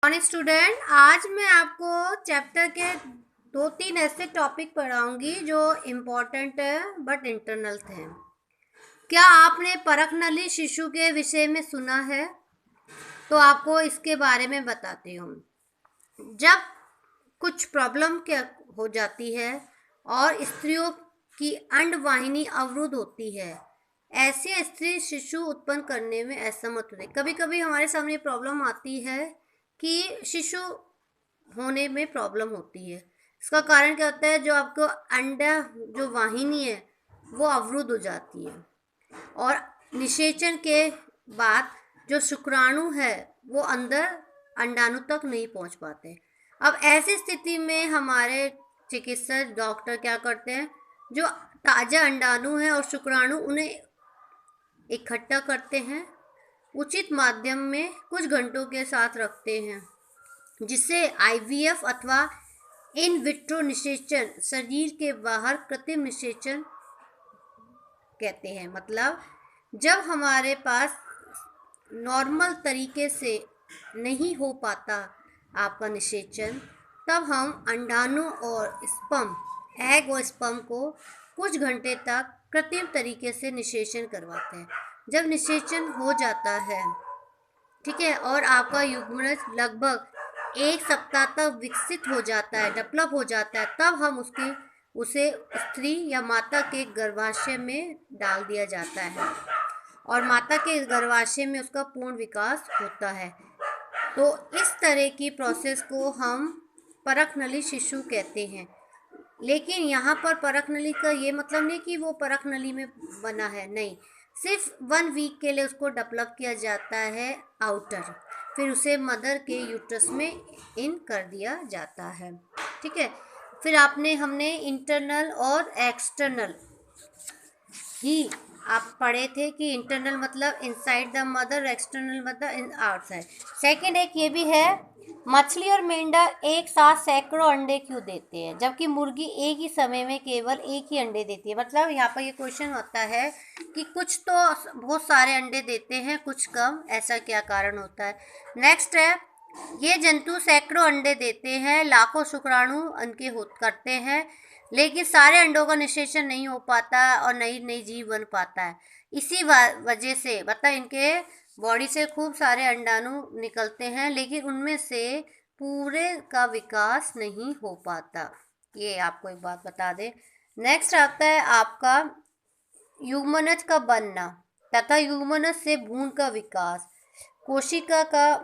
Morning student, आज मैं आपको चैप्टर के 2-3 ऐसे टॉपिक पढ़ाऊंगी जो इम्पोर्टेंट है बट इंटरनल थे। क्या आपने परख नली शिशु के विषय में सुना है? तो आपको इसके बारे में बताती हूँ। जब कुछ प्रॉब्लम क्या हो जाती है और स्त्रियों की अंडवाहिनी अवरुद्ध होती है, ऐसे स्त्री शिशु उत्पन्न करने में असमर्थ होते। कभी कभी हमारे सामने प्रॉब्लम आती है कि शिशु होने में प्रॉब्लम होती है। इसका कारण क्या होता है? जो आपको अंडा जो वाहिनी है वो अवरुद्ध हो जाती है और निषेचन के बाद जो शुक्राणु है वो अंदर अंडाणु तक नहीं पहुंच पाते। अब ऐसी स्थिति में हमारे चिकित्सक डॉक्टर क्या करते हैं? जो ताज़ा अंडाणु है और शुक्राणु उन्हें इकट्ठा करते हैं, उचित माध्यम में कुछ घंटों के साथ रखते हैं, जिसे आईवीएफ अथवा इन विट्रो निषेचन, शरीर के बाहर कृत्रिम निषेचन कहते हैं। मतलब जब हमारे पास नॉर्मल तरीके से नहीं हो पाता आपका निषेचन, तब हम अंडाणु और स्पर्म, एग और स्पर्म को कुछ घंटे तक कृत्रिम तरीके से निषेचन करवाते हैं। जब निषेचन हो जाता है, ठीक है, और आपका युग्मनज लगभग 1 सप्ताह तक विकसित हो जाता है, डेवलप हो जाता है, तब हम उसे स्त्री या माता के गर्भाशय में डाल दिया जाता है और माता के गर्भाशय में उसका पूर्ण विकास होता है। तो इस तरह की प्रोसेस को हम परख नली शिशु कहते हैं। लेकिन यहाँ पर परख नली का ये मतलब नहीं कि वो परख नली में बना है, नहीं, सिर्फ 1 वीक के लिए उसको डेवलप किया जाता है आउटर, फिर उसे मदर के यूट्रस में इन कर दिया जाता है। ठीक है, फिर हमने इंटरनल और एक्सटर्नल ही आप पढ़े थे कि इंटरनल मतलब इनसाइड द मदर, एक्सटर्नल मतलब आउटसाइड। सेकंड एक ये भी है, मछली और मेंढक एक साथ सैकड़ों अंडे क्यों देते हैं जबकि मुर्गी एक ही समय में केवल एक ही अंडे देती है? मतलब यहाँ पर ये क्वेश्चन होता है कि कुछ तो बहुत सारे अंडे देते हैं, कुछ कम, ऐसा क्या कारण होता है? नेक्स्ट है, ये जंतु सैकड़ों अंडे देते हैं, लाखों शुक्राणु उनके करते हैं, लेकिन सारे अंडों का निषेचन नहीं हो पाता और नई नई जीव बन पाता है। इसी वजह से मतलब इनके बॉडी से खूब सारे अंडाणु निकलते हैं, लेकिन उनमें से पूरे का विकास नहीं हो पाता। ये आपको एक बात बता दें। नेक्स्ट आता है आपका युग्मनज का बनना तथा युग्मनज से भ्रूण का विकास, कोशिका का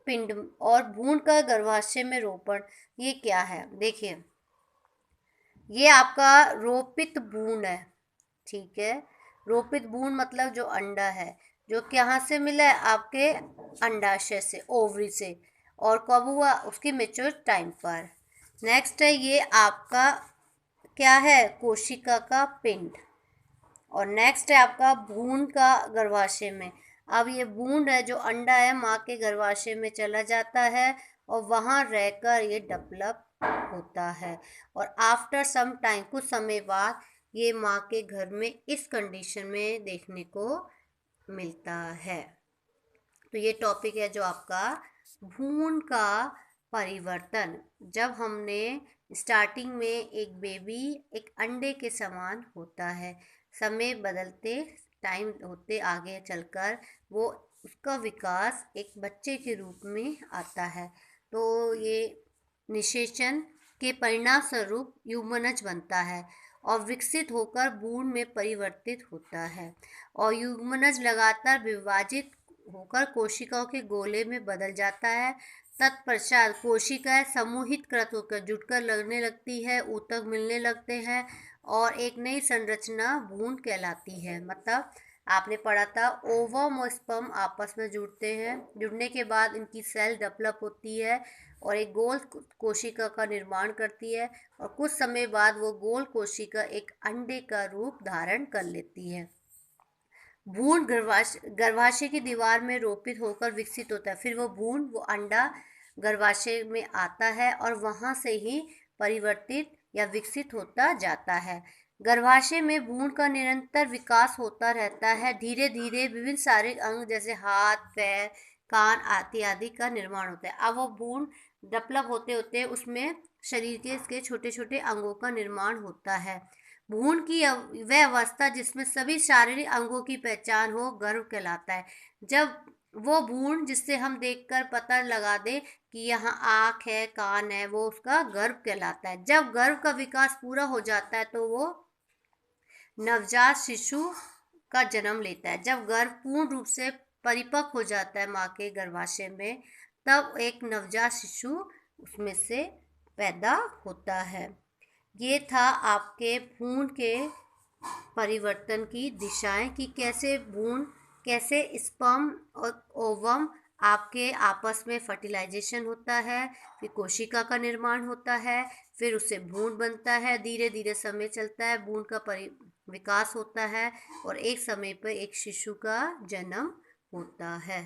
पिंड और भ्रूण का गर्भाशय में रोपण। ये क्या है? देखिए, ये आपका रोपित भ्रूण है। ठीक है, रोपित भ्रूण मतलब जो अंडा है, जो कहाँ से मिला है? आपके अंडाशय से, ओवरी से। और कब हुआ? उसकी मेच्योर टाइम पर। नेक्स्ट है ये आपका क्या है? कोशिका का पिंड। और नेक्स्ट है आपका भ्रूण का गर्भाशय में। अब ये भ्रूण है, जो अंडा है, माँ के गर्भाशय में चला जाता है और वहाँ रहकर ये डेवलप होता है और आफ्टर सम टाइम, कुछ समय बाद, ये माँ के घर में इस कंडीशन में देखने को मिलता है। तो ये टॉपिक है जो आपका भ्रूण का परिवर्तन। जब हमने स्टार्टिंग में एक बेबी एक अंडे के समान होता है, समय बदलते टाइम होते आगे चलकर वो उसका विकास एक बच्चे के रूप में आता है। तो ये निषेचन के परिणाम स्वरूप युग्मनज बनता है और विकसित होकर भ्रूण में परिवर्तित होता है और युग्मनज लगातार विभाजित होकर कोशिकाओं के गोले में बदल जाता है। तत्पश्चात कोशिकाएं समूहित कृत होकर जुटकर लगने लगती है, ऊतक मिलने लगते हैं और एक नई संरचना भ्रूण कहलाती है। मतलब आपने पढ़ा था ओवम और स्पर्म आपस में जुड़ते हैं, जुड़ने के बाद इनकी सेल डेवलप होती है और एक गोल कोशिका का निर्माण करती है और कुछ समय बाद वो गोल कोशिका एक अंडे का रूप धारण कर लेती है। भ्रूण गर्भाशय की दीवार में रोपित होकर विकसित होता है, फिर वो भ्रूण, वो अंडा गर्भाशय में आता है और वहाँ से ही परिवर्तित या विकसित होता जाता है। गर्भाशय में भ्रूण का निरंतर विकास होता रहता है। धीरे धीरे विभिन्न सारे अंग जैसे हाथ, पैर, कान आदि का निर्माण होता है। अब वो भ्रूण डेवलप होते होते उसमें शरीर के इसके छोटे छोटे अंगों का निर्माण होता है। भ्रूण की वह अवस्था जिसमें सभी शारीरिक अंगों की पहचान हो गर्भ कहलाता है। जब वो भ्रूण जिससे हम देखकर पता लगा दे कि यहाँ आँख है, कान है, वो उसका गर्भ कहलाता है। जब गर्भ का विकास पूरा हो जाता है तो वो नवजात शिशु का जन्म लेता है। जब गर्भ पूर्ण रूप से परिपक्व हो जाता है माँ के गर्भाशय में, तब एक नवजात शिशु उसमें से पैदा होता है। ये था आपके भ्रूण के परिवर्तन की दिशाएं कि कैसे भ्रूण, कैसे स्पर्म और ओवम आपके आपस में फर्टिलाइजेशन होता है, फिर कोशिका का निर्माण होता है, फिर उससे भ्रूण बनता है। धीरे धीरे समय चलता है, भ्रूण का विकास होता है और एक समय पर एक शिशु का जन्म होता है।